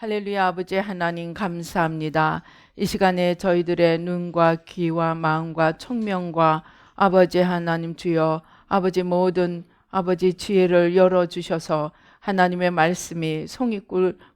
할렐루야. 아버지 하나님 감사합니다. 이 시간에 저희들의 눈과 귀와 마음과 총명과 아버지 하나님 주여 아버지 모든 아버지 지혜를 열어주셔서 하나님의 말씀이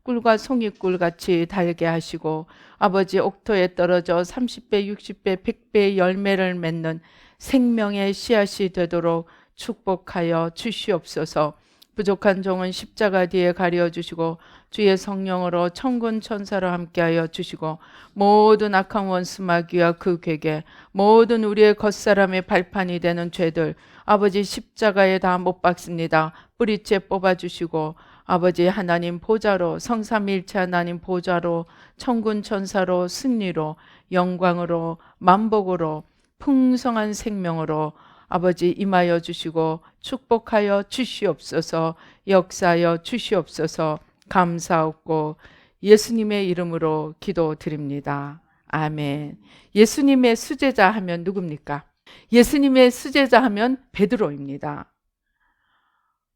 꿀과 송이꿀 같이 달게 하시고 아버지 옥토에 떨어져 30배 60배 100배의 열매를 맺는 생명의 씨앗이 되도록 축복하여 주시옵소서. 부족한 종은 십자가 뒤에 가려주시고 주의 성령으로 천군 천사로 함께하여 주시고 모든 악한 원수 마귀와 그 괴계 모든 우리의 겉사람의 발판이 되는 죄들 아버지 십자가에 다 못 박습니다. 뿌리째 뽑아주시고 아버지 하나님 보좌로 성삼일체 하나님 보좌로 천군 천사로 승리로 영광으로 만복으로 풍성한 생명으로 아버지 임하여 주시고 축복하여 주시옵소서. 역사하여 주시옵소서. 감사하고 예수님의 이름으로 기도드립니다. 아멘. 예수님의 수제자 하면 누굽니까? 예수님의 수제자 하면 베드로입니다.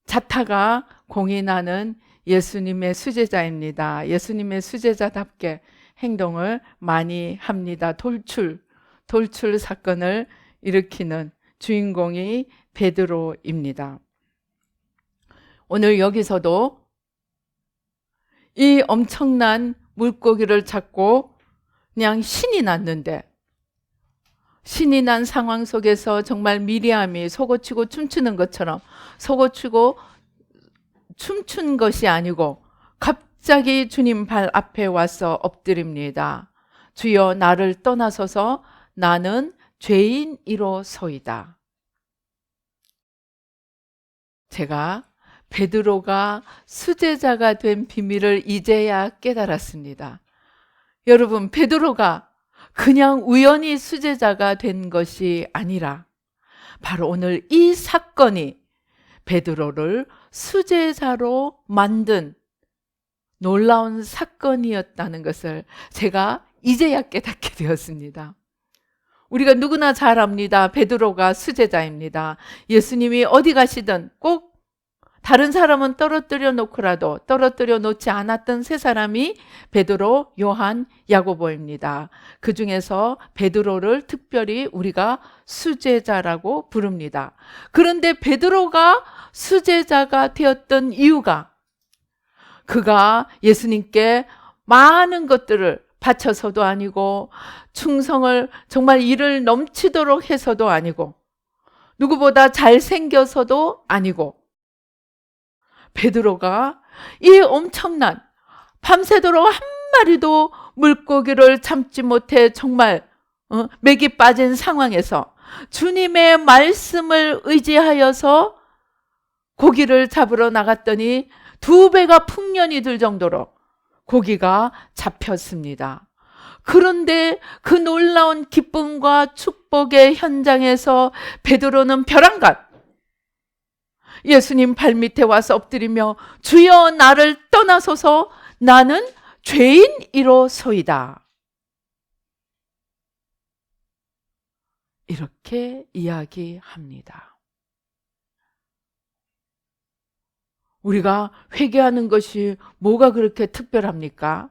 자타가 공인하는 예수님의 수제자입니다. 예수님의 수제자답게 행동을 많이 합니다. 돌출 사건을 일으키는 주인공이 베드로입니다. 오늘 여기서도 이 엄청난 물고기를 잡고 그냥 신이 났는데 신이 난 상황 속에서 정말 미리암이 속어치고 춤추는 것처럼 속어치고 춤춘 것이 아니고 갑자기 주님 발 앞에 와서 엎드립니다. 주여 나를 떠나소서 나는 죄인이로소이다. 제가 베드로가 수제자가 된 비밀을 이제야 깨달았습니다. 여러분, 베드로가 그냥 우연히 수제자가 된 것이 아니라 바로 오늘 이 사건이 베드로를 수제자로 만든 놀라운 사건이었다는 것을 제가 이제야 깨닫게 되었습니다. 우리가 누구나 잘 압니다. 베드로가 수제자입니다. 예수님이 어디 가시든 꼭 다른 사람은 떨어뜨려 놓고라도 떨어뜨려 놓지 않았던 세 사람이 베드로, 요한, 야고보입니다. 그 중에서 베드로를 특별히 우리가 수제자라고 부릅니다. 그런데 베드로가 수제자가 되었던 이유가 그가 예수님께 많은 것들을 바쳐서도 아니고 충성을 정말 일을 넘치도록 해서도 아니고 누구보다 잘생겨서도 아니고 베드로가 이 엄청난 밤새도록 한 마리도 물고기를 참지 못해 정말 맥이 빠진 상황에서 주님의 말씀을 의지하여서 고기를 잡으러 나갔더니 2배가 풍년이 들 정도로 고기가 잡혔습니다. 그런데 그 놀라운 기쁨과 축복의 현장에서 베드로는 벼랑간 예수님 발밑에 와서 엎드리며 주여 나를 떠나소서 나는 죄인이로소이다. 이렇게 이야기합니다. 우리가 회개하는 것이 뭐가 그렇게 특별합니까?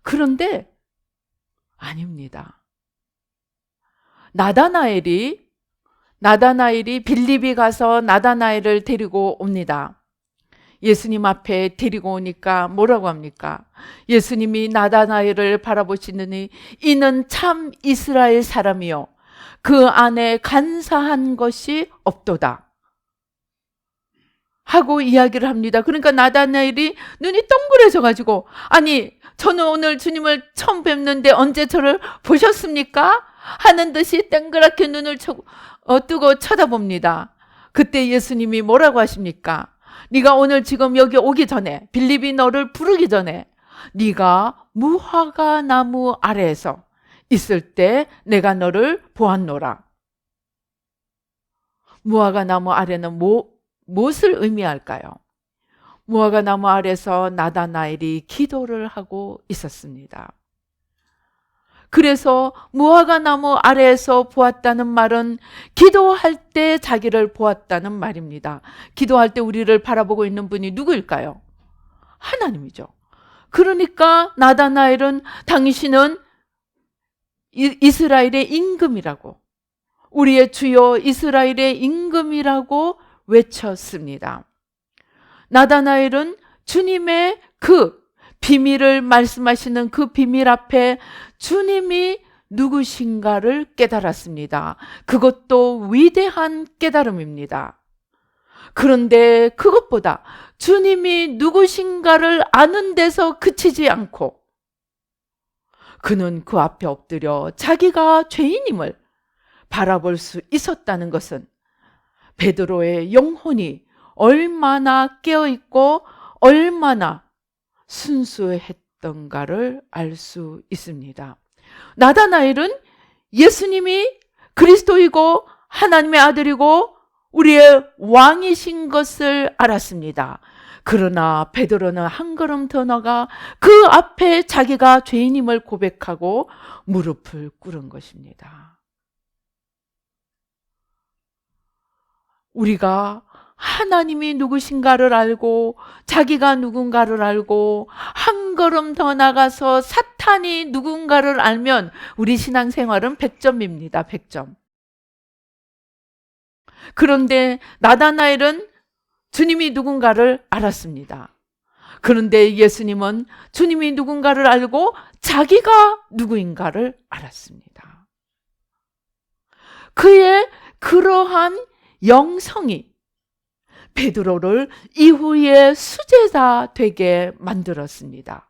그런데 아닙니다. 나다나엘이 빌립이 가서 나다나엘을 데리고 옵니다. 예수님 앞에 데리고 오니까 뭐라고 합니까? 예수님이 나다나엘을 바라보시더니 이는 참 이스라엘 사람이요 그 안에 간사한 것이 없도다 하고 이야기를 합니다. 그러니까 나다나엘이 눈이 동그래져 가지고 아니 저는 오늘 주님을 처음 뵙는데 언제 저를 보셨습니까? 하는 듯이 땡그랗게 눈을 뜨고 쳐다봅니다. 그때 예수님이 뭐라고 하십니까? 네가 오늘 지금 여기 오기 전에 빌립이 너를 부르기 전에 네가 무화과 나무 아래에서 있을 때 내가 너를 보았노라. 무화과 나무 아래는 무엇을 의미할까요? 무화과 나무 아래서 나다나엘이 기도를 하고 있었습니다. 그래서 무화과 나무 아래에서 보았다는 말은 기도할 때 자기를 보았다는 말입니다. 기도할 때 우리를 바라보고 있는 분이 누구일까요? 하나님이죠. 그러니까 나다나엘은 당신은 이스라엘의 임금이라고, 우리의 주여 이스라엘의 임금이라고 외쳤습니다. 나다나엘은 주님의 그 비밀을 말씀하시는 그 비밀 앞에 주님이 누구신가를 깨달았습니다. 그것도 위대한 깨달음입니다. 그런데 그것보다 주님이 누구신가를 아는 데서 그치지 않고 그는 그 앞에 엎드려 자기가 죄인임을 바라볼 수 있었다는 것은 베드로의 영혼이 얼마나 깨어있고 얼마나 순수했던가를 알 수 있습니다. 나다나엘은 예수님이 그리스도이고 하나님의 아들이고 우리의 왕이신 것을 알았습니다. 그러나 베드로는 한 걸음 더 나가 그 앞에 자기가 죄인임을 고백하고 무릎을 꿇은 것입니다. 우리가 하나님이 누구신가를 알고 자기가 누군가를 알고 한 걸음 더 나가서 사탄이 누군가를 알면 우리 신앙생활은 100점입니다. 100점. 그런데 나다나엘은 주님이 누군가를 알았습니다. 그런데 예수님은 주님이 누군가를 알고 자기가 누구인가를 알았습니다. 그의 그러한 영성이 베드로를 이후에 수제자 되게 만들었습니다.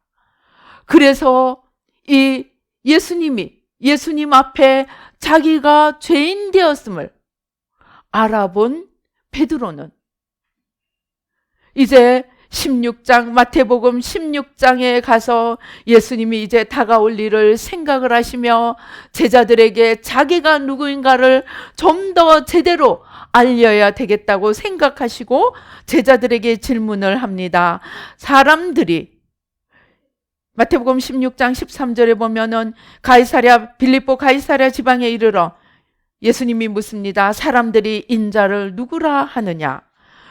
그래서 이 예수님 앞에 자기가 죄인 되었음을 알아본 베드로는 이제 16장 마태복음 16장에 가서 예수님이 이제 다가올 일을 생각을 하시며 제자들에게 자기가 누구인가를 좀 더 제대로 알려야 되겠다고 생각하시고 제자들에게 질문을 합니다. 사람들이 마태복음 16장 13절에 보면은 빌립보 가이사랴 지방에 이르러 예수님이 묻습니다. 사람들이 인자를 누구라 하느냐?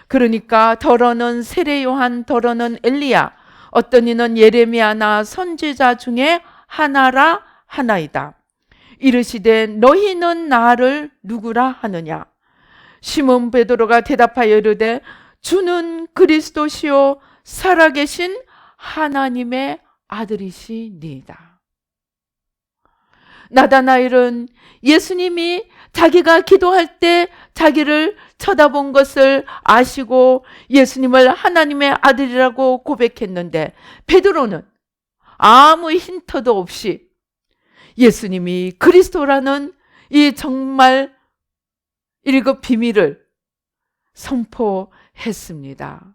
그러니까 더러는 세례 요한, 더러는 엘리야, 어떤 이는 예레미야나 선지자 중에 하나라 하나이다. 이르시되 너희는 나를 누구라 하느냐? 시몬 베드로가 대답하여 이르되 주는 그리스도시요 살아계신 하나님의 아들이시니이다. 나다나엘은 예수님이 자기가 기도할 때 자기를 쳐다본 것을 아시고 예수님을 하나님의 아들이라고 고백했는데 베드로는 아무 힌트도 없이 예수님이 그리스도라는 이 정말 1급 비밀을 선포했습니다.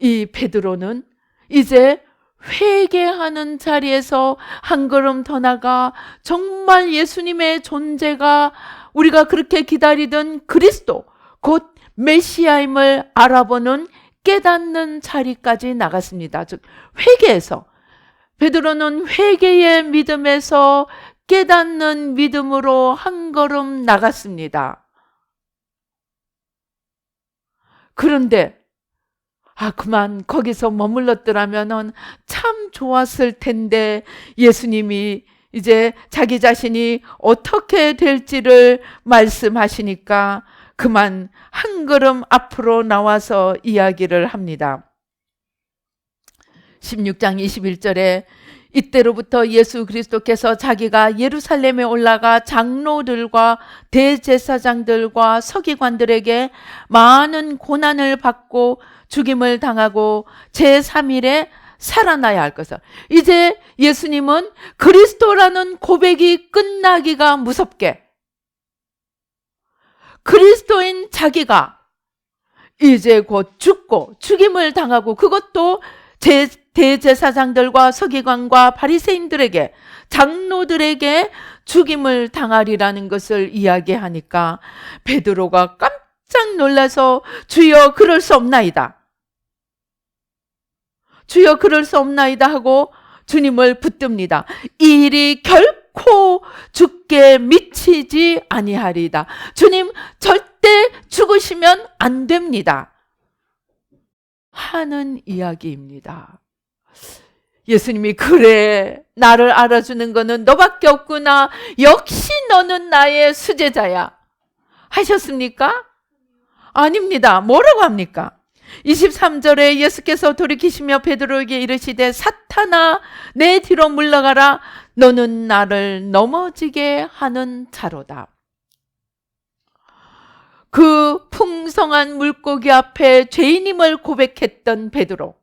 이 베드로는 이제 회개하는 자리에서 한 걸음 더 나가 정말 예수님의 존재가 우리가 그렇게 기다리던 그리스도 곧 메시아임을 알아보는 깨닫는 자리까지 나갔습니다. 즉 회개에서 베드로는 회개의 믿음에서 깨닫는 믿음으로 한 걸음 나갔습니다. 그런데 그만 거기서 머물렀더라면 참 좋았을 텐데 예수님이 이제 자기 자신이 어떻게 될지를 말씀하시니까 그만 한 걸음 앞으로 나와서 이야기를 합니다. 16장 21절에 이때로부터 예수 그리스도께서 자기가 예루살렘에 올라가 장로들과 대제사장들과 서기관들에게 많은 고난을 받고 죽임을 당하고 제3일에 살아나야 할 것을, 이제 예수님은 그리스도라는 고백이 끝나기가 무섭게 그리스도인 자기가 이제 곧 죽고 죽임을 당하고 그것도 대제사장들과 서기관과 바리새인들에게 장로들에게 죽임을 당하리라는 것을 이야기하니까 베드로가 깜짝 놀라서 주여 그럴 수 없나이다. 주여 그럴 수 없나이다 하고 주님을 붙듭니다. 이 일이 결코 죽게 미치지 아니하리이다. 주님 절대 죽으시면 안 됩니다. 하는 이야기입니다. 예수님이 그래, 나를 알아주는 거는 너밖에 없구나. 역시 너는 나의 수제자야. 하셨습니까? 아닙니다. 뭐라고 합니까? 23절에 예수께서 돌이키시며 베드로에게 이르시되 사탄아 내 뒤로 물러가라. 너는 나를 넘어지게 하는 자로다. 그 풍성한 물고기 앞에 죄인임을 고백했던 베드로,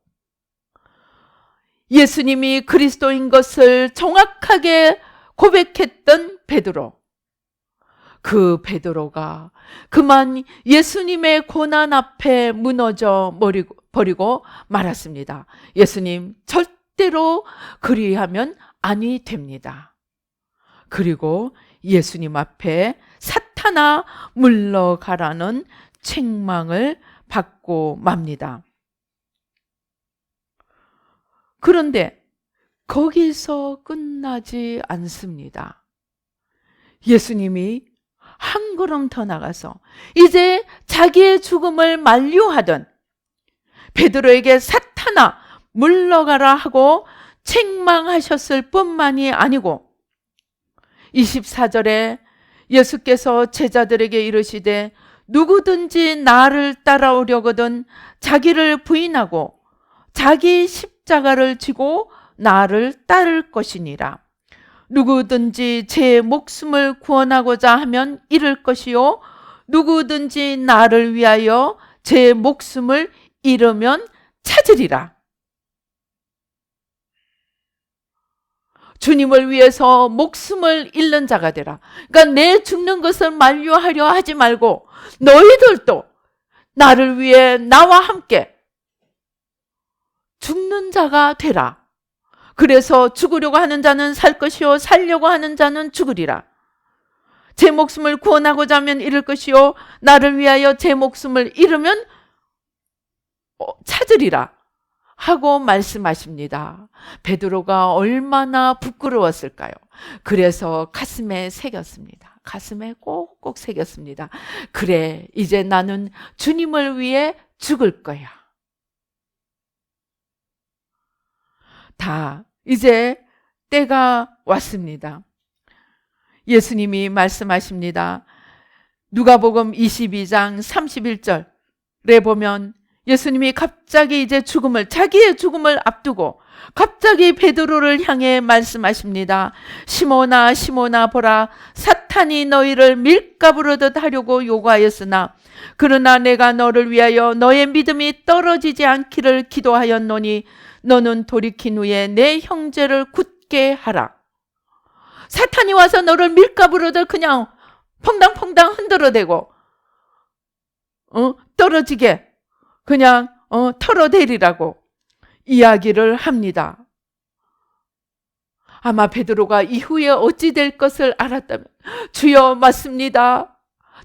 예수님이 그리스도인 것을 정확하게 고백했던 베드로, 그 베드로가 그만 예수님의 고난 앞에 무너져 버리고 말았습니다. 예수님, 절대로 그리하면 아니 됩니다. 그리고 예수님 앞에 사탄아 물러가라는 책망을 받고 맙니다. 그런데 거기서 끝나지 않습니다. 예수님이 한 걸음 더 나가서 이제 자기의 죽음을 만류하던 베드로에게 사탄아 물러가라 하고 책망하셨을 뿐만이 아니고 24절에 예수께서 제자들에게 이르시되 누구든지 나를 따라오려거든 자기를 부인하고 자기 십자가를 지고 나를 따를 것이니라. 누구든지 제 목숨을 구원하고자 하면 잃을 것이요 누구든지 나를 위하여 제 목숨을 잃으면 찾으리라. 주님을 위해서 목숨을 잃는 자가 되라. 그러니까 내 죽는 것을 만류하려 하지 말고 너희들도 나를 위해 나와 함께 죽는 자가 되라. 그래서 죽으려고 하는 자는 살 것이요 살려고 하는 자는 죽으리라. 제 목숨을 구원하고자 하면 잃을 것이요 나를 위하여 제 목숨을 잃으면 찾으리라 하고 말씀하십니다. 베드로가 얼마나 부끄러웠을까요? 그래서 가슴에 새겼습니다. 가슴에 꼭꼭 새겼습니다. 그래, 이제 나는 주님을 위해 죽을 거야. 다 이제 때가 왔습니다. 예수님이 말씀하십니다. 누가복음 22장 31절에 보면 예수님이 갑자기 이제 자기의 죽음을 앞두고 갑자기 베드로를 향해 말씀하십니다. 시몬아 시몬아 보라, 사탄이 너희를 밀가부르듯 하려고 요구하였으나 그러나 내가 너를 위하여 너의 믿음이 떨어지지 않기를 기도하였노니 너는 돌이킨 후에 내 형제를 굳게 하라. 사탄이 와서 너를 밀가부르듯 그냥 퐁당퐁당 흔들어대고 떨어지게 그냥 털어대리라고 이야기를 합니다. 아마 베드로가 이후에 어찌 될 것을 알았다면 주여 맞습니다.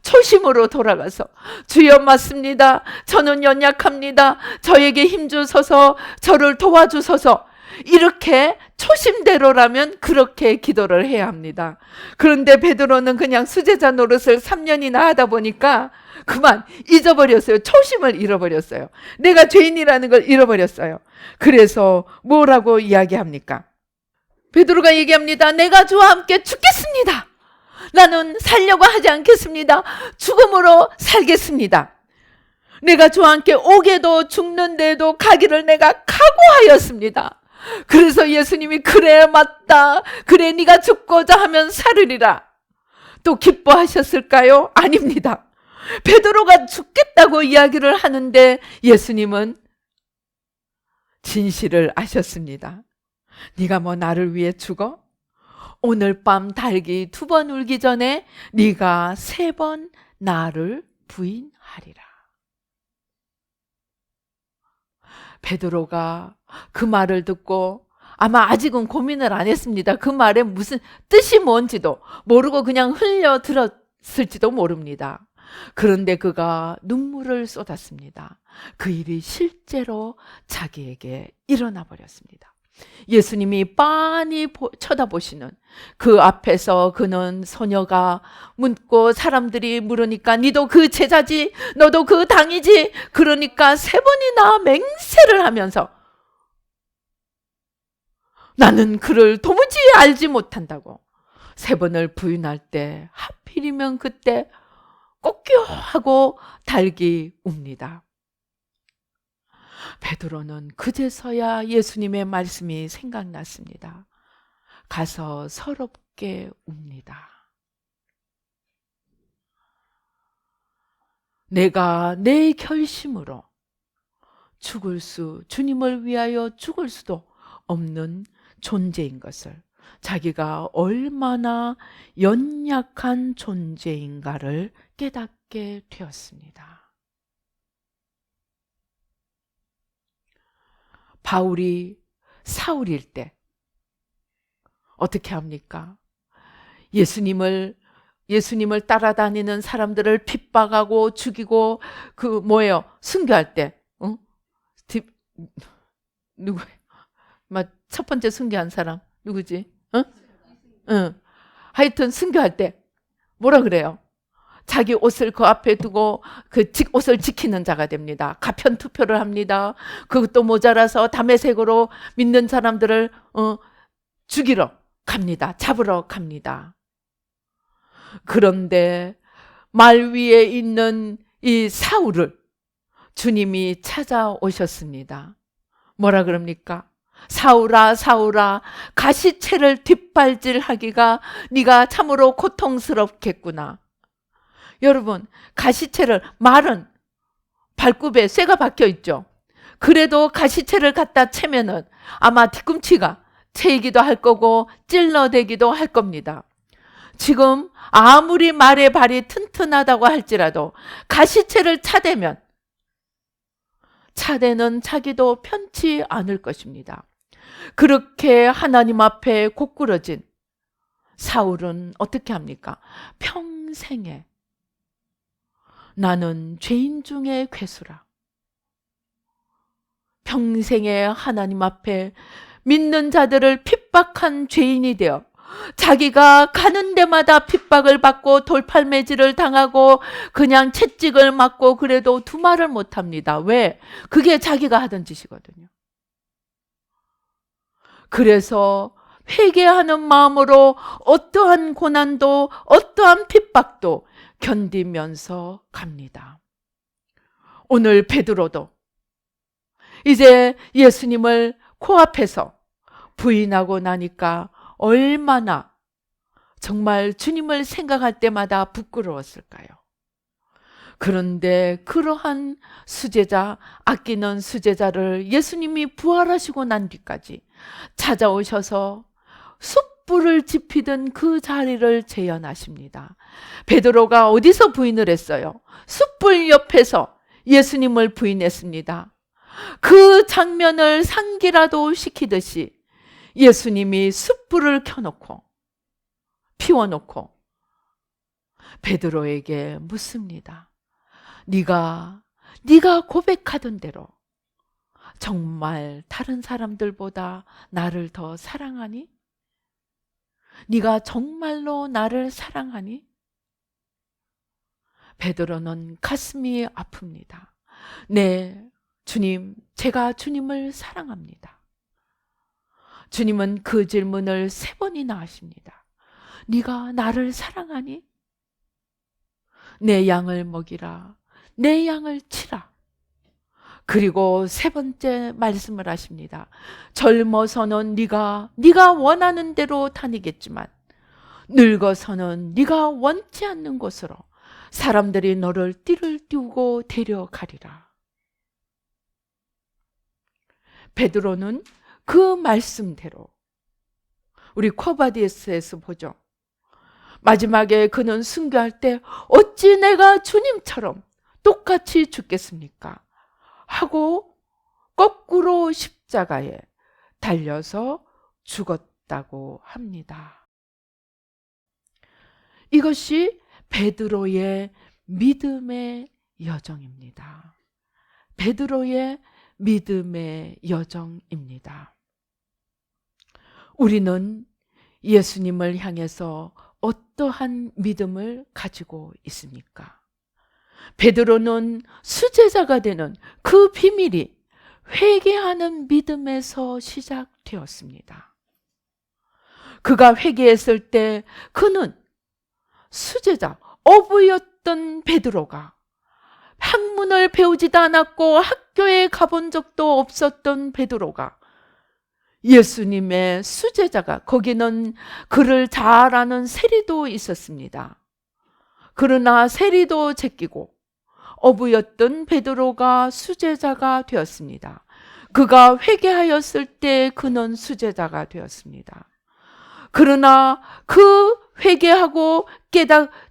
초심으로 돌아가서 주여 맞습니다. 저는 연약합니다. 저에게 힘주소서, 저를 도와주소서. 이렇게 초심대로라면 그렇게 기도를 해야 합니다. 그런데 베드로는 그냥 수제자 노릇을 3년이나 하다 보니까 그만 잊어버렸어요. 초심을 잃어버렸어요. 내가 죄인이라는 걸 잃어버렸어요. 그래서 뭐라고 이야기합니까? 베드로가 얘기합니다. 내가 주와 함께 죽겠습니다. 나는 살려고 하지 않겠습니다. 죽음으로 살겠습니다. 내가 주와 함께 오게도 죽는데도 가기를 내가 각오하였습니다. 그래서 예수님이 그래 맞다. 그래 네가 죽고자 하면 살으리라. 또 기뻐하셨을까요? 아닙니다. 베드로가 죽겠다고 이야기를 하는데 예수님은 진실을 아셨습니다. 네가 뭐 나를 위해 죽어? 오늘 밤 닭이 2번 울기 전에 네가 3번 나를 부인하리라. 베드로가 그 말을 듣고 아마 아직은 고민을 안 했습니다. 그 말에 무슨 뜻이 뭔지도 모르고 그냥 흘려들었을지도 모릅니다. 그런데 그가 눈물을 쏟았습니다. 그 일이 실제로 자기에게 일어나 버렸습니다. 예수님이 빤히 쳐다보시는 그 앞에서 그는 소녀가 묻고 사람들이 물으니까 니도 그 제자지? 너도 그 당이지? 그러니까 3번이나 맹세를 하면서 나는 그를 도무지 알지 못한다고 3번을 부인할 때 하필이면 그때 꺾여하고 달기 웁니다. 베드로는 그제서야 예수님의 말씀이 생각났습니다. 가서 서럽게 웁니다. 내가 내 결심으로 주님을 위하여 죽을 수도 없는 존재인 것을, 자기가 얼마나 연약한 존재인가를 깨닫게 되었습니다. 바울이 사울일 때 어떻게 합니까? 예수님을 따라다니는 사람들을 핍박하고 죽이고 순교할 때, 누구예요? 첫 번째 순교한 사람 누구지? 하여튼 순교할 때 뭐라 그래요? 자기 옷을 그 앞에 두고 그 옷을 지키는 자가 됩니다. 가편 투표를 합니다. 그것도 모자라서 다메섹으로 믿는 사람들을 죽이러 갑니다. 잡으러 갑니다. 그런데 말 위에 있는 이 사울을 주님이 찾아오셨습니다. 뭐라 그럽니까? 사울아 사울아, 가시채를 뒷발질하기가 네가 참으로 고통스럽겠구나. 여러분, 가시채를, 말은 발굽에 쇠가 박혀 있죠. 그래도 가시채를 갖다 채면은 아마 뒤꿈치가 채이기도 할 거고 찔러대기도 할 겁니다. 지금 아무리 말의 발이 튼튼하다고 할지라도 가시채를 차대면 차대는 자기도 편치 않을 것입니다. 그렇게 하나님 앞에 고꾸러진 사울은 어떻게 합니까? 평생에 나는 죄인 중에 괴수라. 평생에 하나님 앞에 믿는 자들을 핍박한 죄인이 되어 자기가 가는 데마다 핍박을 받고 돌팔매질을 당하고 그냥 채찍을 맞고 그래도 두말을 못합니다. 왜? 그게 자기가 하던 짓이거든요. 그래서 회개하는 마음으로 어떠한 고난도 어떠한 핍박도 견디면서 갑니다. 오늘 베드로도 이제 예수님을 코앞에서 부인하고 나니까 얼마나 정말 주님을 생각할 때마다 부끄러웠을까요? 그런데 그러한 수제자, 아끼는 수제자를 예수님이 부활하시고 난 뒤까지 찾아오셔서 숯불을 지피던 그 자리를 재현하십니다. 베드로가 어디서 부인을 했어요? 숯불 옆에서 예수님을 부인했습니다. 그 장면을 상기라도 시키듯이 예수님이 숯불을 켜놓고 피워놓고 베드로에게 묻습니다. 네가 고백하던 대로 정말 다른 사람들보다 나를 더 사랑하니? 네가 정말로 나를 사랑하니? 베드로는 가슴이 아픕니다. 네, 주님, 제가 주님을 사랑합니다. 주님은 그 질문을 3번이나 하십니다. 네가 나를 사랑하니? 내 양을 먹이라. 내 양을 치라. 그리고 3번째 말씀을 하십니다. 젊어서는 네가 원하는 대로 다니겠지만 늙어서는 네가 원치 않는 곳으로 사람들이 너를 띠를 띄우고 데려가리라. 베드로는 그 말씀대로 우리 쿼바디에스에서 보죠. 마지막에 그는 순교할 때 어찌 내가 주님처럼 똑같이 죽겠습니까? 하고 거꾸로 십자가에 달려서 죽었다고 합니다. 이것이 베드로의 믿음의 여정입니다. 베드로의 믿음의 여정입니다. 우리는 예수님을 향해서 어떠한 믿음을 가지고 있습니까? 베드로는 수제자가 되는 그 비밀이 회개하는 믿음에서 시작되었습니다. 그가 회개했을 때 그는 수제자, 어부였던 베드로가 학문을 배우지도 않았고 학교에 가본 적도 없었던 베드로가 예수님의 수제자가, 거기는 그를 잘 아는 세리도 있었습니다. 그러나 세리도 제끼고 어부였던 베드로가 수제자가 되었습니다. 그가 회개하였을 때 그는 수제자가 되었습니다. 그러나 그 회개하고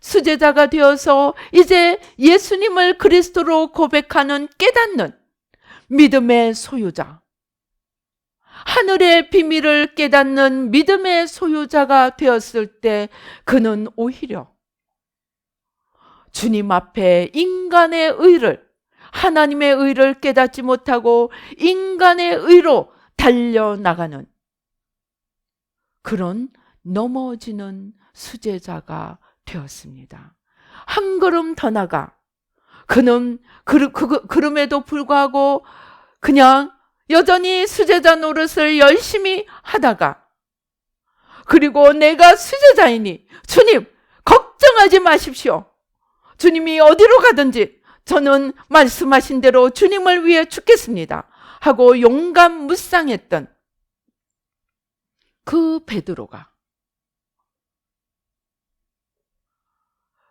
수제자가 되어서 이제 예수님을 그리스도로 고백하는 깨닫는 믿음의 소유자, 하늘의 비밀을 깨닫는 믿음의 소유자가 되었을 때 그는 오히려 주님 앞에 인간의 의를, 하나님의 의를 깨닫지 못하고 인간의 의로 달려나가는 그런 넘어지는 수제자가 되었습니다. 한 걸음 더 나가 그는 그럼에도 불구하고 그냥 여전히 수제자 노릇을 열심히 하다가, 그리고 내가 수제자이니 주님 걱정하지 마십시오. 주님이 어디로 가든지 저는 말씀하신 대로 주님을 위해 죽겠습니다 하고 용감 무쌍했던 그 베드로가,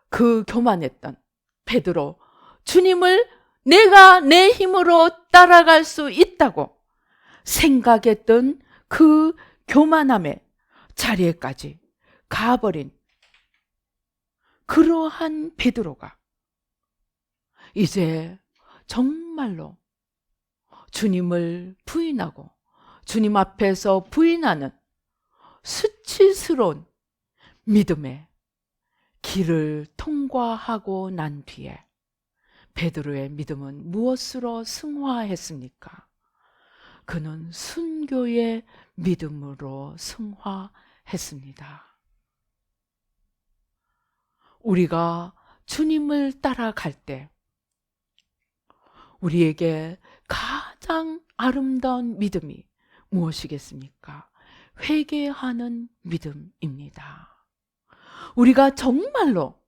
그 교만했던 베드로, 주님을 내가 내 힘으로 따라갈 수 있다고 생각했던 그 교만함의 자리에까지 가버린 그러한 베드로가 이제 정말로 주님을 부인하고 주님 앞에서 부인하는 수치스러운 믿음의 길을 통과하고 난 뒤에 베드로의 믿음은 무엇으로 승화했습니까? 그는 순교의 믿음으로 승화했습니다. 우리가 주님을 따라갈 때 우리에게 가장 아름다운 믿음이 무엇이겠습니까? 회개하는 믿음입니다. 우리가 정말로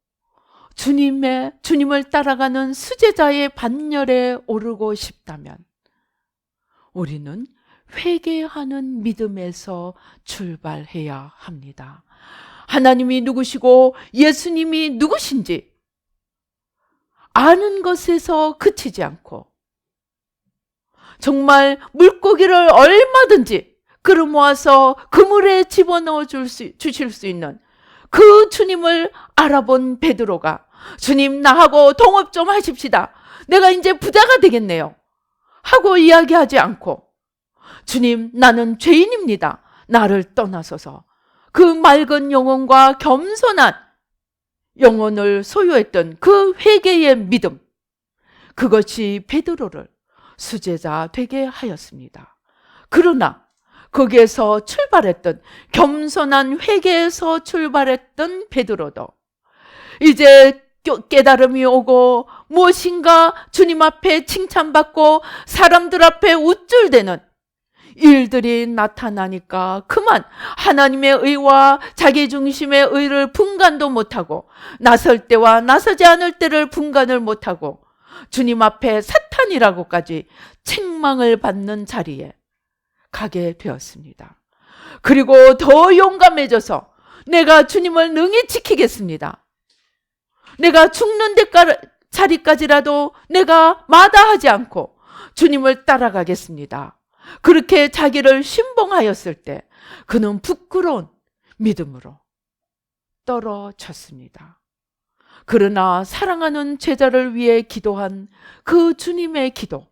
주님을 따라가는 수제자의 반열에 오르고 싶다면 우리는 회개하는 믿음에서 출발해야 합니다. 하나님이 누구시고 예수님이 누구신지 아는 것에서 그치지 않고 정말 물고기를 얼마든지 끌어 모아서 그물에 집어넣어 주실 수 있는 그 주님을 알아본 베드로가 주님 나하고 동업 좀 하십시다. 내가 이제 부자가 되겠네요. 하고 이야기하지 않고 주님 나는 죄인입니다. 나를 떠나소서. 그 맑은 영혼과 겸손한 영혼을 소유했던 그 회개의 믿음, 그것이 베드로를 수제자 되게 하였습니다. 그러나 거기에서 출발했던 겸손한 회개에서 출발했던 베드로도 이제 깨달음이 오고 무엇인가 주님 앞에 칭찬받고 사람들 앞에 우쭐대는 일들이 나타나니까 그만 하나님의 의와 자기 중심의 의를 분간도 못하고 나설 때와 나서지 않을 때를 분간을 못하고 주님 앞에 사탄이라고까지 책망을 받는 자리에 가게 되었습니다. 그리고 더 용감해져서 내가 주님을 능히 지키겠습니다. 내가 죽는 자리까지라도 내가 마다하지 않고 주님을 따라가겠습니다. 그렇게 자기를 신봉하였을 때 그는 부끄러운 믿음으로 떨어졌습니다. 그러나 사랑하는 제자를 위해 기도한 그 주님의 기도,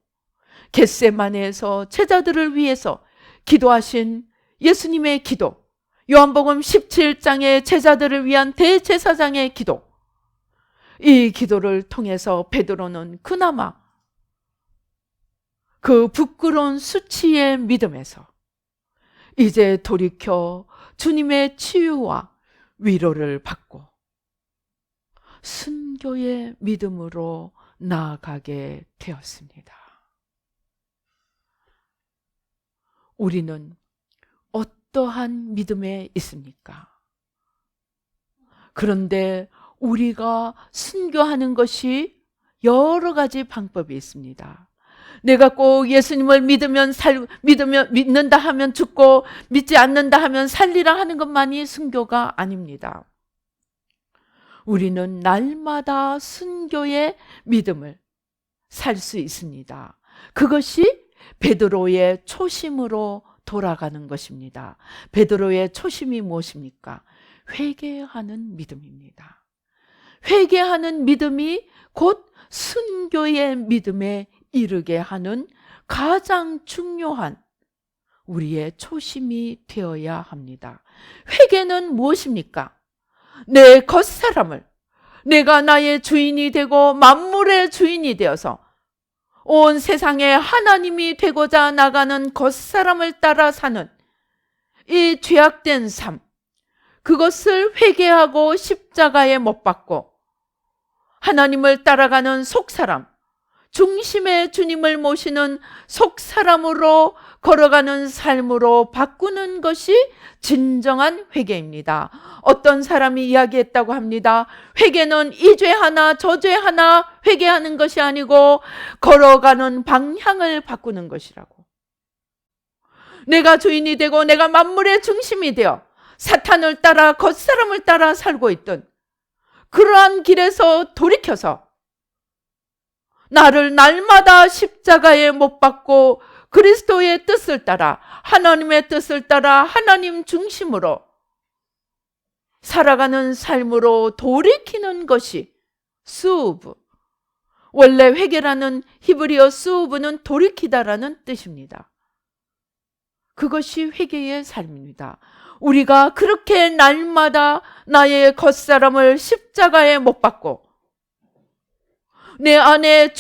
겟세마네에서 제자들을 위해서 기도하신 예수님의 기도, 요한복음 17장의 제자들을 위한 대제사장의 기도, 이 기도를 통해서 베드로는 그나마 그 부끄러운 수치의 믿음에서 이제 돌이켜 주님의 치유와 위로를 받고 순교의 믿음으로 나아가게 되었습니다. 우리는 어떠한 믿음에 있습니까? 그런데 우리가 순교하는 것이 여러 가지 방법이 있습니다. 내가 꼭 예수님을 믿는다 하면 죽고 믿지 않는다 하면 살리라 하는 것만이 순교가 아닙니다. 우리는 날마다 순교의 믿음을 살 수 있습니다. 그것이 베드로의 초심으로 돌아가는 것입니다. 베드로의 초심이 무엇입니까? 회개하는 믿음입니다. 회개하는 믿음이 곧 순교의 믿음에 이르게 하는 가장 중요한 우리의 초심이 되어야 합니다. 회개는 무엇입니까? 내 겉사람을, 내가 나의 주인이 되고 만물의 주인이 되어서 온 세상에 하나님이 되고자 나가는 겉사람을 따라 사는 이 죄악된 삶, 그것을 회개하고 십자가에 못 박고 하나님을 따라가는 속사람, 중심의 주님을 모시는 속사람으로 걸어가는 삶으로 바꾸는 것이 진정한 회개입니다. 어떤 사람이 이야기했다고 합니다. 회개는 이 죄 하나 저 죄 하나 회개하는 것이 아니고 걸어가는 방향을 바꾸는 것이라고. 내가 주인이 되고 내가 만물의 중심이 되어 사탄을 따라 겉사람을 따라 살고 있던 그러한 길에서 돌이켜서 나를 날마다 십자가에 못 박고 그리스도의 뜻을 따라 하나님의 뜻을 따라 하나님 중심으로 살아가는 삶으로 돌이키는 것이 수우브. 원래 회개라는 히브리어 수우브는 돌이키다라는 뜻입니다. 그것이 회개의 삶입니다. 우리가 그렇게 날마다 나의 겉사람을 십자가에 못 박고 내 안에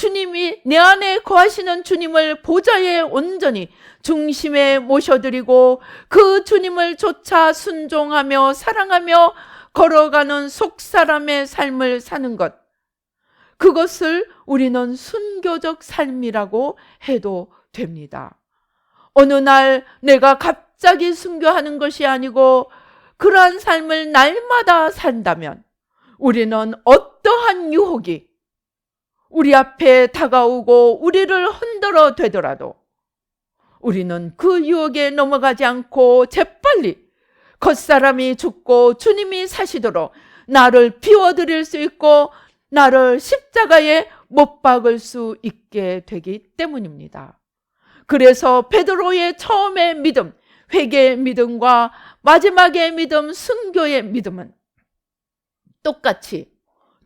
거하시는 주님을 보좌에 온전히 중심에 모셔드리고 그 주님을 쫓아 순종하며 사랑하며 걸어가는 속사람의 삶을 사는 것, 그것을 우리는 순교적 삶이라고 해도 됩니다. 어느 날 내가 갑자기 순교하는 것이 아니고 그러한 삶을 날마다 산다면 우리는 어떠한 유혹이 우리 앞에 다가오고 우리를 흔들어 대더라도 우리는 그 유혹에 넘어가지 않고 재빨리 겉사람이 죽고 주님이 사시도록 나를 비워드릴 수 있고 나를 십자가에 못 박을 수 있게 되기 때문입니다. 그래서 베드로의 처음의 믿음, 회개의 믿음과 마지막의 믿음, 순교의 믿음은 똑같이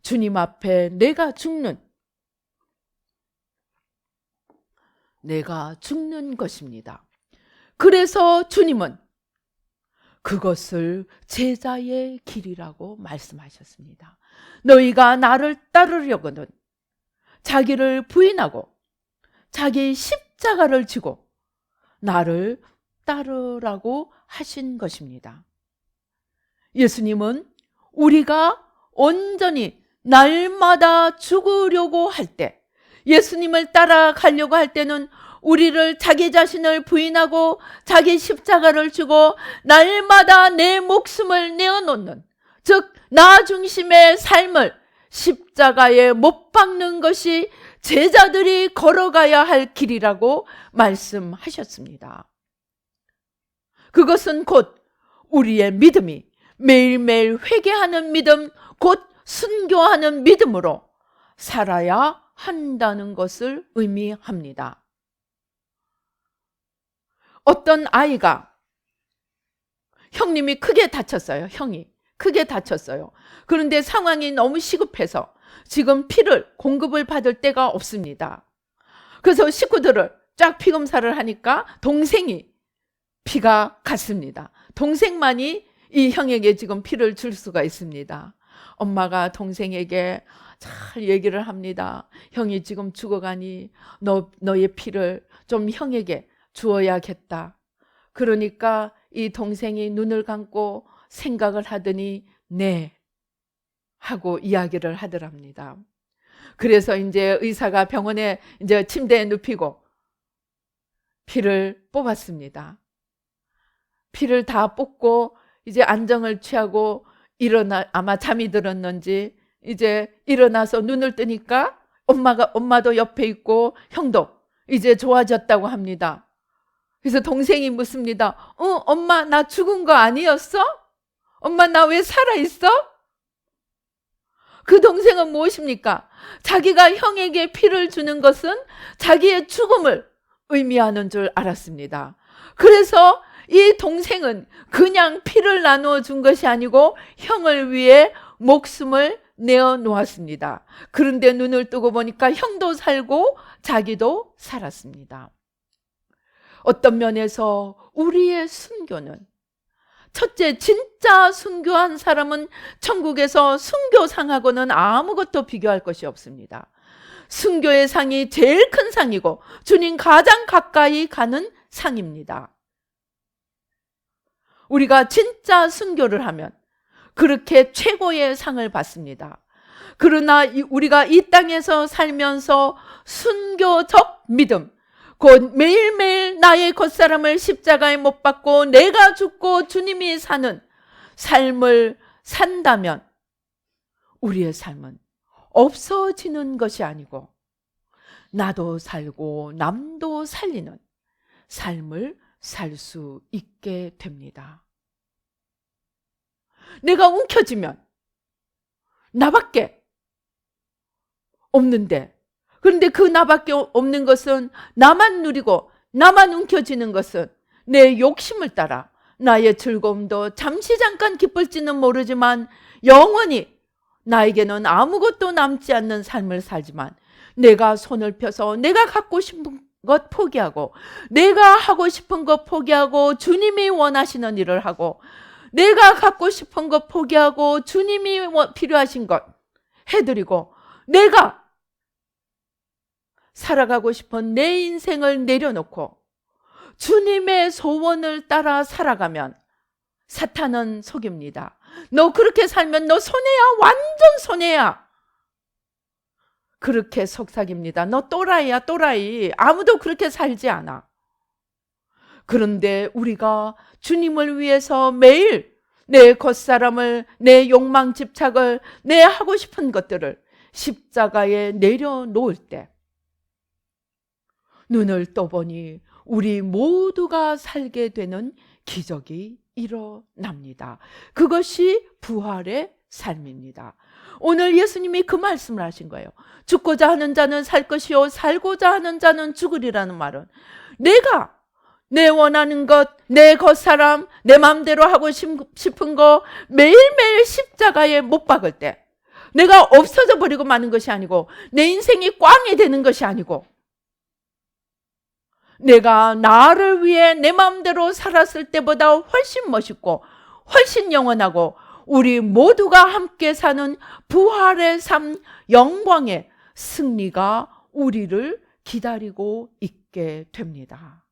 주님 앞에 내가 죽는 것입니다. 그래서 주님은 그것을 제자의 길이라고 말씀하셨습니다. 너희가 나를 따르려거든 자기를 부인하고 자기 십자가를 지고 나를 따르라고 하신 것입니다. 예수님은 우리가 온전히 날마다 죽으려고 할 때, 예수님을 따라가려고 할 때는 우리를 자기 자신을 부인하고 자기 십자가를 지고 날마다 내 목숨을 내어놓는, 즉 나 중심의 삶을 십자가에 못 박는 것이 제자들이 걸어가야 할 길이라고 말씀하셨습니다. 그것은 곧 우리의 믿음이 매일매일 회개하는 믿음, 곧 순교하는 믿음으로 살아야 한다는 것을 의미합니다. 어떤 아이가 형님이 크게 다쳤어요. 형이 크게 다쳤어요. 그런데 상황이 너무 시급해서 지금 피를 공급을 받을 데가 없습니다. 그래서 식구들을 쫙 피 검사를 하니까 동생이 피가 갔습니다. 동생만이 이 형에게 지금 피를 줄 수가 있습니다. 엄마가 동생에게 잘 얘기를 합니다. 형이 지금 죽어가니 너의 피를 좀 형에게 주어야겠다. 그러니까 이 동생이 눈을 감고 생각을 하더니 네 하고 이야기를 하더랍니다. 그래서 이제 의사가 병원에 이제 침대에 눕히고 피를 뽑았습니다. 피를 다 뽑고 이제 안정을 취하고 아마 잠이 들었는지 이제 일어나서 눈을 뜨니까 엄마도 옆에 있고 형도 이제 좋아졌다고 합니다. 그래서 동생이 묻습니다. 엄마 나 죽은 거 아니었어? 엄마 나 왜 살아있어? 그 동생은 무엇입니까? 자기가 형에게 피를 주는 것은 자기의 죽음을 의미하는 줄 알았습니다. 그래서 이 동생은 그냥 피를 나누어 준 것이 아니고 형을 위해 목숨을 내어 놓았습니다. 그런데 눈을 뜨고 보니까 형도 살고 자기도 살았습니다. 어떤 면에서 우리의 순교는, 첫째, 진짜 순교한 사람은 천국에서 순교상하고는 아무것도 비교할 것이 없습니다. 순교의 상이 제일 큰 상이고 주님 가장 가까이 가는 상입니다. 우리가 진짜 순교를 하면 그렇게 최고의 상을 받습니다. 그러나 우리가 이 땅에서 살면서 순교적 믿음, 곧 매일매일 나의 겉사람을 십자가에 못 박고 내가 죽고 주님이 사는 삶을 산다면 우리의 삶은 없어지는 것이 아니고 나도 살고 남도 살리는 삶을 살 수 있게 됩니다. 내가 움켜쥐면 나밖에 없는데, 그런데 그 나밖에 없는 것은 나만 누리고 나만 움켜쥐는 것은 내 욕심을 따라 나의 즐거움도 잠시 잠깐 기쁠지는 모르지만 영원히 나에게는 아무것도 남지 않는 삶을 살지만, 내가 손을 펴서 내가 갖고 싶은 것 포기하고 내가 하고 싶은 것 포기하고 주님이 원하시는 일을 하고 내가 갖고 싶은 것 포기하고 주님이 필요하신 것 해드리고 내가 살아가고 싶은 내 인생을 내려놓고 주님의 소원을 따라 살아가면 사탄은 속입니다. 너 그렇게 살면 너 손해야, 완전 손해야. 그렇게 속삭입니다. 너 또라이야, 또라이. 아무도 그렇게 살지 않아. 그런데 우리가 주님을 위해서 매일 내 겉사람을, 내 욕망 집착을, 내 하고 싶은 것들을 십자가에 내려놓을 때 눈을 떠보니 우리 모두가 살게 되는 기적이 일어납니다. 그것이 부활의 삶입니다. 오늘 예수님이 그 말씀을 하신 거예요. 죽고자 하는 자는 살 것이요 살고자 하는 자는 죽으리라는 말은 내가 내 원하는 것, 내 겉사람, 내 마음대로 하고 싶은 거 매일매일 십자가에 못 박을 때 내가 없어져 버리고 마는 것이 아니고 내 인생이 꽝이 되는 것이 아니고 내가 나를 위해 내 마음대로 살았을 때보다 훨씬 멋있고 훨씬 영원하고 우리 모두가 함께 사는 부활의 삶, 영광의 승리가 우리를 기다리고 있게 됩니다.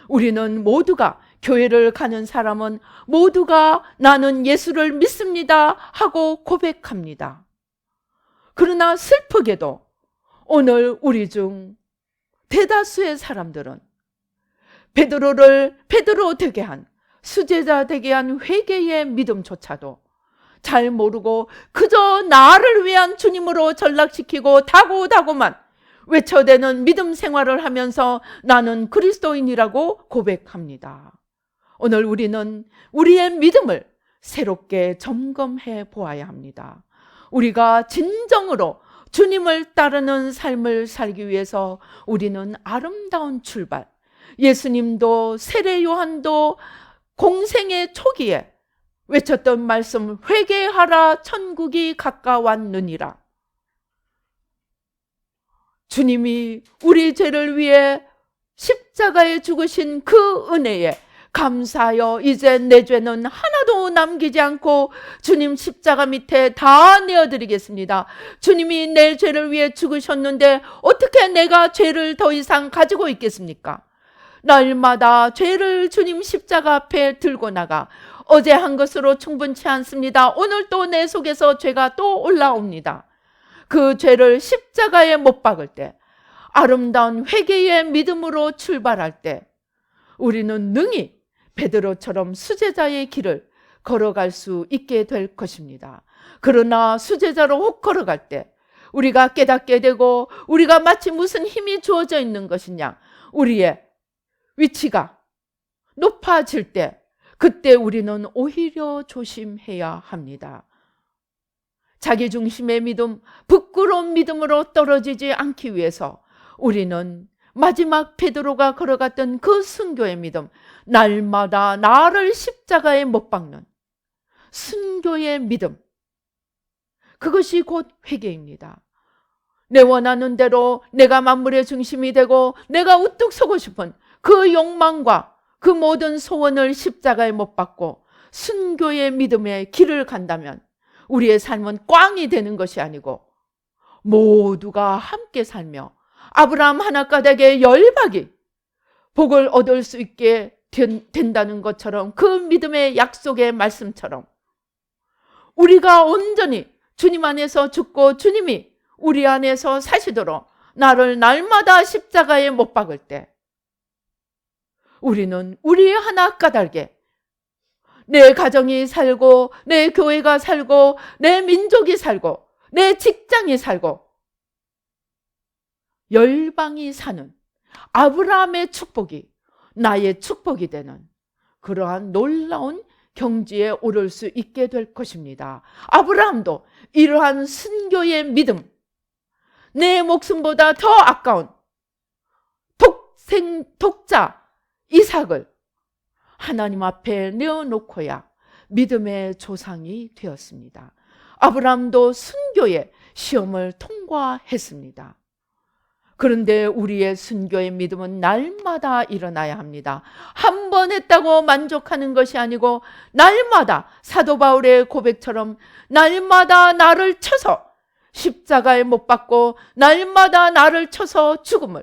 우리는 모두가, 교회를 가는 사람은 모두가 나는 예수를 믿습니다 하고 고백합니다. 그러나 슬프게도 오늘 우리 중 대다수의 사람들은 베드로 되게 한, 수제자 되게 한 회개의 믿음조차도 잘 모르고 그저 나를 위한 주님으로 전락시키고 다고다고만 외쳐대는 믿음 생활을 하면서 나는 그리스도인이라고 고백합니다. 오늘 우리는 우리의 믿음을 새롭게 점검해 보아야 합니다. 우리가 진정으로 주님을 따르는 삶을 살기 위해서 우리는 아름다운 출발, 예수님도 세례 요한도 공생의 초기에 외쳤던 말씀, 회개하라 천국이 가까웠느니라. 주님이 우리 죄를 위해 십자가에 죽으신 그 은혜에 감사하여 이제 내 죄는 하나도 남기지 않고 주님 십자가 밑에 다 내어드리겠습니다. 주님이 내 죄를 위해 죽으셨는데 어떻게 내가 죄를 더 이상 가지고 있겠습니까? 날마다 죄를 주님 십자가 앞에 들고 나가 어제 한 것으로 충분치 않습니다. 오늘 또 내 속에서 죄가 또 올라옵니다. 그 죄를 십자가에 못 박을 때, 아름다운 회개의 믿음으로 출발할 때 우리는 능히 베드로처럼 수제자의 길을 걸어갈 수 있게 될 것입니다. 그러나 수제자로 혹 걸어갈 때 우리가 깨닫게 되고, 우리가 마치 무슨 힘이 주어져 있는 것이냐, 우리의 위치가 높아질 때, 그때 우리는 오히려 조심해야 합니다. 자기중심의 믿음, 부끄러운 믿음으로 떨어지지 않기 위해서 우리는 마지막 베드로가 걸어갔던 그 순교의 믿음, 날마다 나를 십자가에 못 박는 순교의 믿음, 그것이 곧 회개입니다. 내 원하는 대로 내가 만물의 중심이 되고 내가 우뚝 서고 싶은 그 욕망과 그 모든 소원을 십자가에 못 박고 순교의 믿음의 길을 간다면 우리의 삶은 꽝이 되는 것이 아니고 모두가 함께 살며 아브라함 하나가닥의 열박이 복을 얻을 수 있게 된다는 것처럼, 그 믿음의 약속의 말씀처럼 우리가 온전히 주님 안에서 죽고 주님이 우리 안에서 사시도록 나를 날마다 십자가에 못 박을 때 우리는 우리 하나 까닭에 내 가정이 살고 내 교회가 살고 내 민족이 살고 내 직장이 살고 열방이 사는 아브라함의 축복이 나의 축복이 되는 그러한 놀라운 경지에 오를 수 있게 될 것입니다. 아브라함도 이러한 순교의 믿음, 내 목숨보다 더 아까운 독자 이삭을 하나님 앞에 내어놓고야 믿음의 조상이 되었습니다. 아브라함도 순교의 시험을 통과했습니다. 그런데 우리의 순교의 믿음은 날마다 일어나야 합니다. 한 번 했다고 만족하는 것이 아니고 날마다 사도 바울의 고백처럼 날마다 나를 쳐서 십자가에 못 박고 날마다 나를 쳐서 죽음을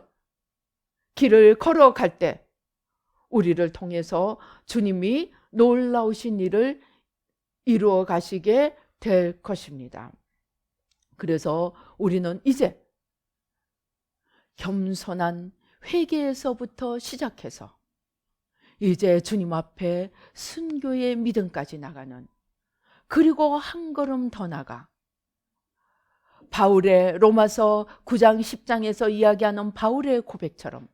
길을 걸어갈 때 우리를 통해서 주님이 놀라우신 일을 이루어 가시게 될 것입니다. 그래서 우리는 이제 겸손한 회개에서부터 시작해서 이제 주님 앞에 순교의 믿음까지 나가는, 그리고 한 걸음 더 나가 바울의 로마서 9장 10장에서 이야기하는 바울의 고백처럼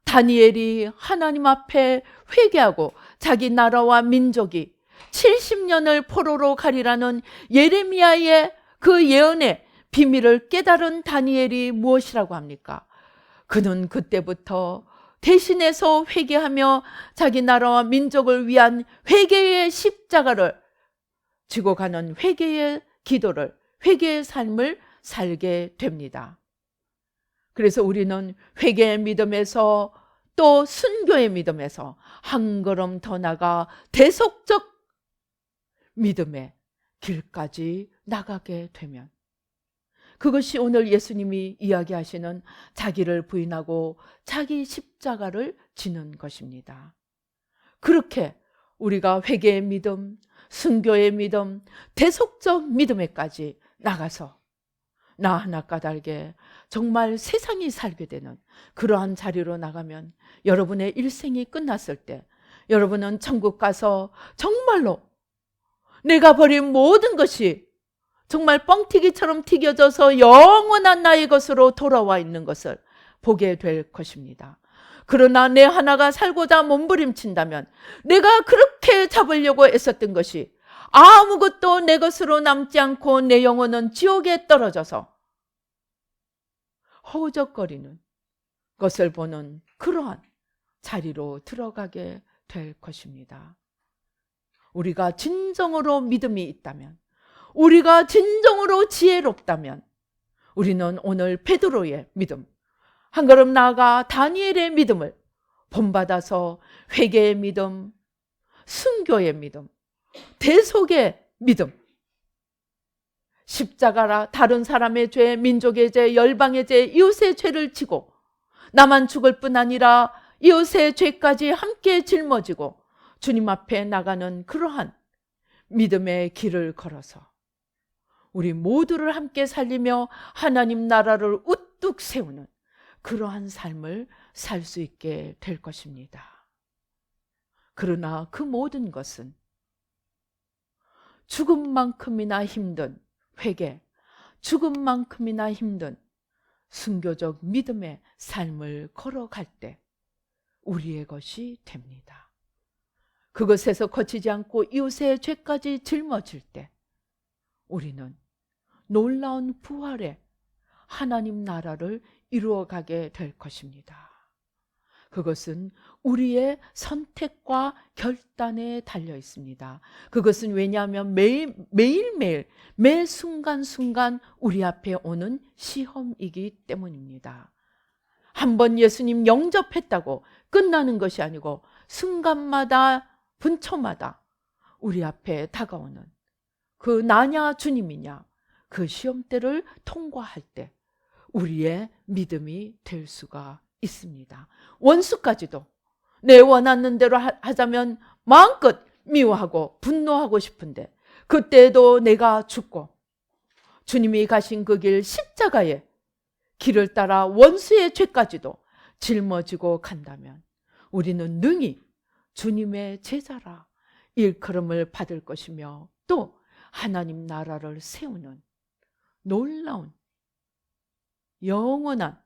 다니엘이 하나님 앞에 회개하고 자기 나라와 민족이 70년을 포로로 가리라는 예레미야의 그 예언의 비밀을 깨달은 다니엘이 무엇이라고 합니까? 그는 그때부터 대신해서 회개하며 자기 나라와 민족을 위한 회개의 십자가를 지고 가는 회개의 기도를, 회개의 삶을 살게 됩니다. 그래서 우리는 회개의 믿음에서 또 순교의 믿음에서 한 걸음 더 나가 대속적 믿음의 길까지 나가게 되면, 그것이 오늘 예수님이 이야기하시는 자기를 부인하고 자기 십자가를 지는 것입니다. 그렇게 우리가 회개의 믿음, 순교의 믿음, 대속적 믿음에까지 나가서 나 하나 까닭에 정말 세상이 살게 되는 그러한 자리로 나가면 여러분의 일생이 끝났을 때 여러분은 천국 가서 정말로 내가 버린 모든 것이 정말 뻥튀기처럼 튀겨져서 영원한 나의 것으로 돌아와 있는 것을 보게 될 것입니다. 그러나 내 하나가 살고자 몸부림친다면 내가 그렇게 잡으려고 애썼던 것이 아무것도 내 것으로 남지 않고 내 영혼은 지옥에 떨어져서 허우적거리는 것을 보는 그러한 자리로 들어가게 될 것입니다. 우리가 진정으로 믿음이 있다면, 우리가 진정으로 지혜롭다면 우리는 오늘 베드로의 믿음, 한 걸음 나아가 다니엘의 믿음을 본받아서 회개의 믿음, 순교의 믿음, 대속의 믿음, 십자가라 다른 사람의 죄, 민족의 죄, 열방의 죄, 이웃의 죄를 지고 나만 죽을 뿐 아니라 이웃의 죄까지 함께 짊어지고 주님 앞에 나가는 그러한 믿음의 길을 걸어서 우리 모두를 함께 살리며 하나님 나라를 우뚝 세우는 그러한 삶을 살 수 있게 될 것입니다. 그러나 그 모든 것은 죽음만큼이나 힘든 회개, 죽음만큼이나 힘든 순교적 믿음의 삶을 걸어갈 때 우리의 것이 됩니다. 그것에서 거치지 않고 이웃의 죄까지 짊어질 때 우리는 놀라운 부활의 하나님 나라를 이루어가게 될 것입니다. 그것은 우리의 선택과 결단에 달려 있습니다. 그것은 왜냐하면 매일매일 매 순간순간 우리 앞에 오는 시험이기 때문입니다. 한번 예수님 영접했다고 끝나는 것이 아니고 순간마다 분초마다 우리 앞에 다가오는 그 나냐 주님이냐 그 시험대를 통과할 때 우리의 믿음이 될 수가 있습니다. 원수까지도 내 원하는 대로 하자면 마음껏 미워하고 분노하고 싶은데 그때도 내가 죽고 주님이 가신 그 길 십자가의 길을 따라 원수의 죄까지도 짊어지고 간다면 우리는 능히 주님의 제자라 일컬음을 받을 것이며 또 하나님 나라를 세우는 놀라운 영원한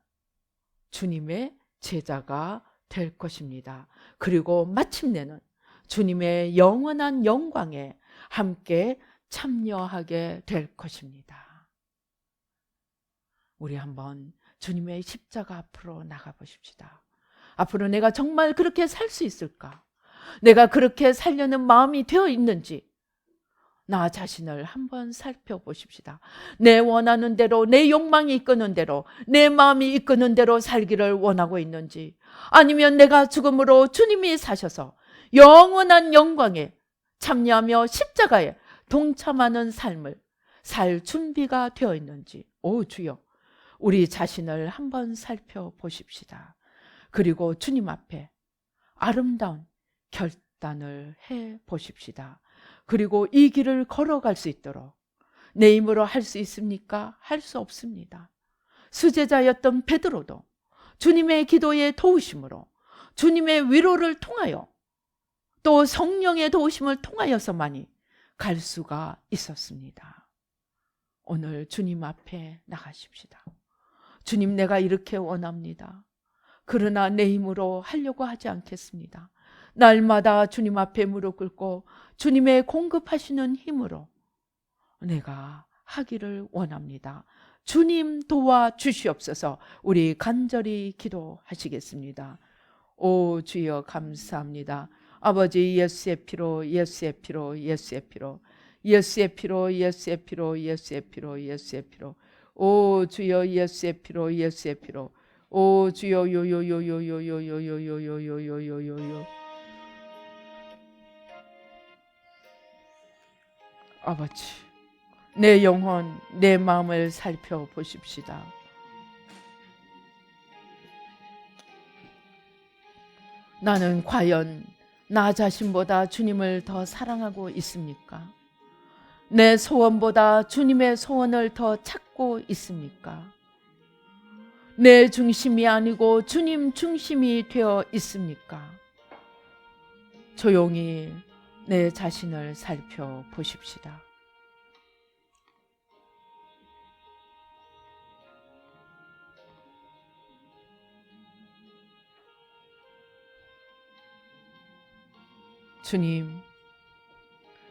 주님의 제자가 될 것입니다. 그리고 마침내는 주님의 영원한 영광에 함께 참여하게 될 것입니다. 우리 한번 주님의 십자가 앞으로 나가 보십시다. 앞으로 내가 정말 그렇게 살 수 있을까? 내가 그렇게 살려는 마음이 되어 있는지 나 자신을 한번 살펴보십시다. 내 원하는 대로, 내 욕망이 이끄는 대로, 내 마음이 이끄는 대로 살기를 원하고 있는지, 아니면 내가 죽음으로 주님이 사셔서 영원한 영광에 참여하며 십자가에 동참하는 삶을 살 준비가 되어 있는지, 오 주여, 우리 자신을 한번 살펴보십시다. 그리고 주님 앞에 아름다운 결단을 해 보십시다. 그리고 이 길을 걸어갈 수 있도록 내 힘으로 할 수 있습니까? 할 수 없습니다. 수제자였던 베드로도 주님의 기도의 도우심으로 주님의 위로를 통하여 또 성령의 도우심을 통하여서만이 갈 수가 있었습니다. 오늘 주님 앞에 나가십시다. 주님, 내가 이렇게 원합니다. 그러나 내 힘으로 하려고 하지 않겠습니다. 날마다 주님 앞에 무릎 꿇고 주님의 공급하시는 힘으로 내가 하기를 원합니다. 주님 도와주시옵소서. 우리 간절히 기도하시겠습니다. 오 주여 감사합니다. 아버지, 예수의 피로, 예수의 피로, 예수의 피로, 예수의 피로, 예수의 피로, 예수의 피로, 예수의 피로. 오 주여, 예수의 피로, 예수의 피로. 오 주여, 요요요요요요요요요요요요요요. 아버지, 내 영혼, 내 마음을 살펴보십시다. 나는 과연 나 자신보다 주님을 더 사랑하고 있습니까? 내 소원보다 주님의 소원을 더 찾고 있습니까? 내 중심이 아니고 주님 중심이 되어 있습니까? 조용히 내 자신을 살펴보십시다.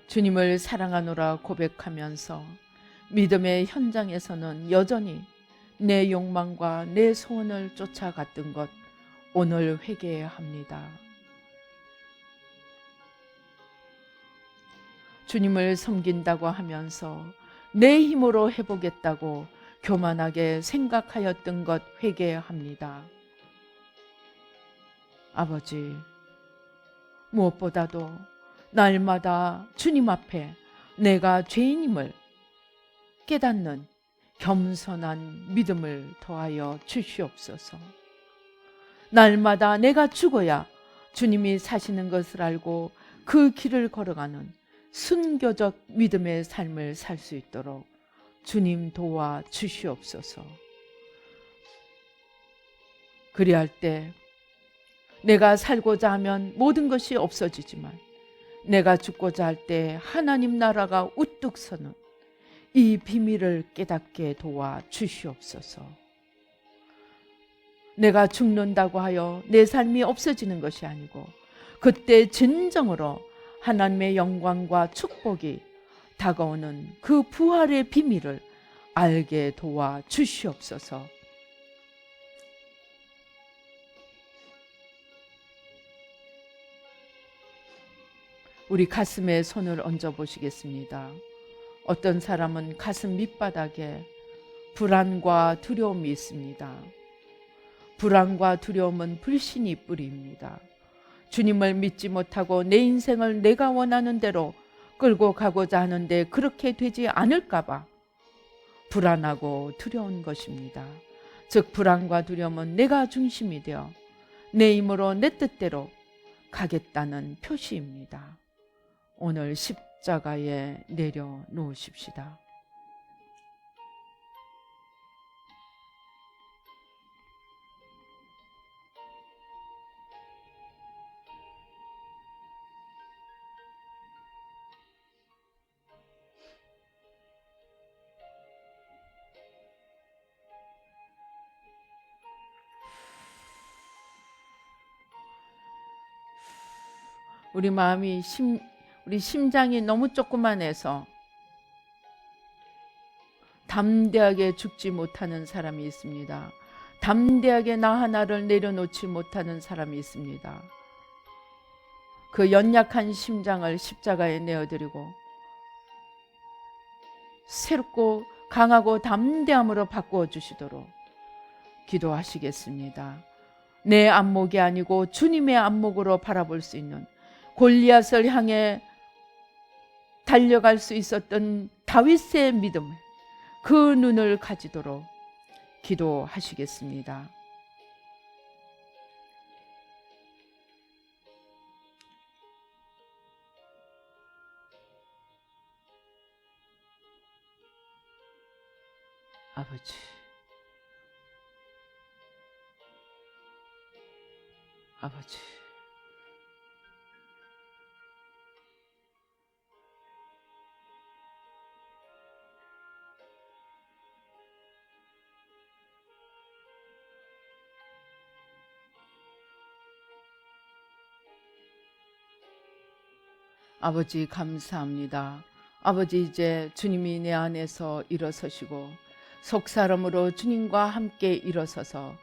주님을 사랑하노라 고백하면서 믿음의 현장에서는 여전히 내 욕망과 내 소원을 쫓아갔던 것 오늘 회개해야 합니다. 주님을 섬긴다고 하면서 내 힘으로 해보겠다고 교만하게 생각하였던 것 회개해야 합니다. 아버지, 무엇보다도 날마다 주님 앞에 내가 죄인임을 깨닫는 겸손한 믿음을 더하여 주시옵소서. 날마다 내가 죽어야 주님이 사시는 것을 알고 그 길을 걸어가는 순교적 믿음의 삶을 살 수 있도록 주님 도와 주시옵소서. 그리할 때 내가 살고자 하면 모든 것이 없어지지만 내가 죽고자 할 때 하나님 나라가 우뚝 서는 이 비밀을 깨닫게 도와 주시옵소서. 내가 죽는다고 하여 내 삶이 없어지는 것이 아니고 그때 진정으로 하나님의 영광과 축복이 다가오는 그 부활의 비밀을 알게 도와 주시옵소서. 우리 가슴에 손을 얹어 보시겠습니다. 어떤 사람은 가슴 밑바닥에 불안과 두려움이 있습니다. 불안과 두려움은 불신이 뿌리입니다. 주님을 믿지 못하고 내 인생을 내가 원하는 대로 끌고 가고자 하는데 그렇게 되지 않을까 봐 불안하고 두려운 것입니다. 즉 불안과 두려움은 내가 중심이 되어 내 힘으로 내 뜻대로 가겠다는 표시입니다. 오늘 십자가에 내려놓으십시다. 우리 마음이 우리 심장이 너무 조그만해서 담대하게 죽지 못하는 사람이 있습니다. 담대하게 나 하나를 내려놓지 못하는 사람이 있습니다. 그 연약한 심장을 십자가에 내어드리고 새롭고 강하고 담대함으로 바꾸어 주시도록 기도하시겠습니다. 내 안목이 아니고 주님의 안목으로 바라볼 수 있는 골리앗을 향해 달려갈 수 있었던 다윗의 믿음, 그 눈을 가지도록 기도하시겠습니다. 아버지, 아버지, 아버지 감사합니다. 아버지 이제 주님이 내 안에서 일어서시고 속사람으로 주님과 함께 일어서서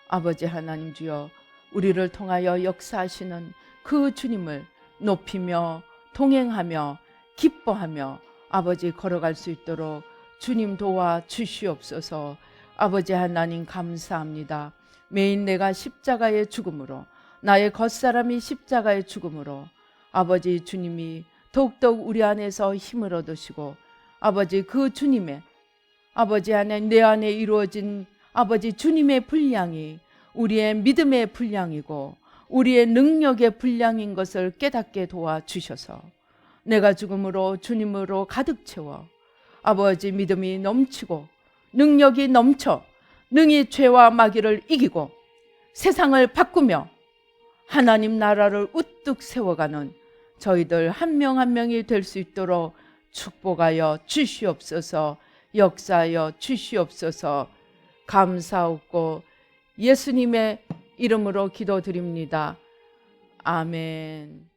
아버지 하나님 주여 우리를 통하여 역사하시는 그 주님을 높이며 동행하며 기뻐하며 아버지 걸어갈 수 있도록 주님 도와 주시옵소서. 아버지 하나님 감사합니다. 매일 내가 십자가의 죽음으로 나의 겉사람이 십자가의 죽음으로 아버지 주님이 더욱더욱 우리 안에서 힘을 얻으시고 아버지 그 주님의 아버지 안에 내 안에 이루어진 아버지 주님의 분량이 우리의 믿음의 분량이고 우리의 능력의 분량인 것을 깨닫게 도와주셔서 내가 죽음으로 주님으로 가득 채워 아버지 믿음이 넘치고 능력이 넘쳐 능히 죄와 마귀를 이기고 세상을 바꾸며 하나님 나라를 우뚝 세워가는 저희들 한 명 한 명이 될 수 있도록 축복하여 주시옵소서. 역사하여 주시옵소서. 감사하고 예수님의 이름으로 기도드립니다. 아멘.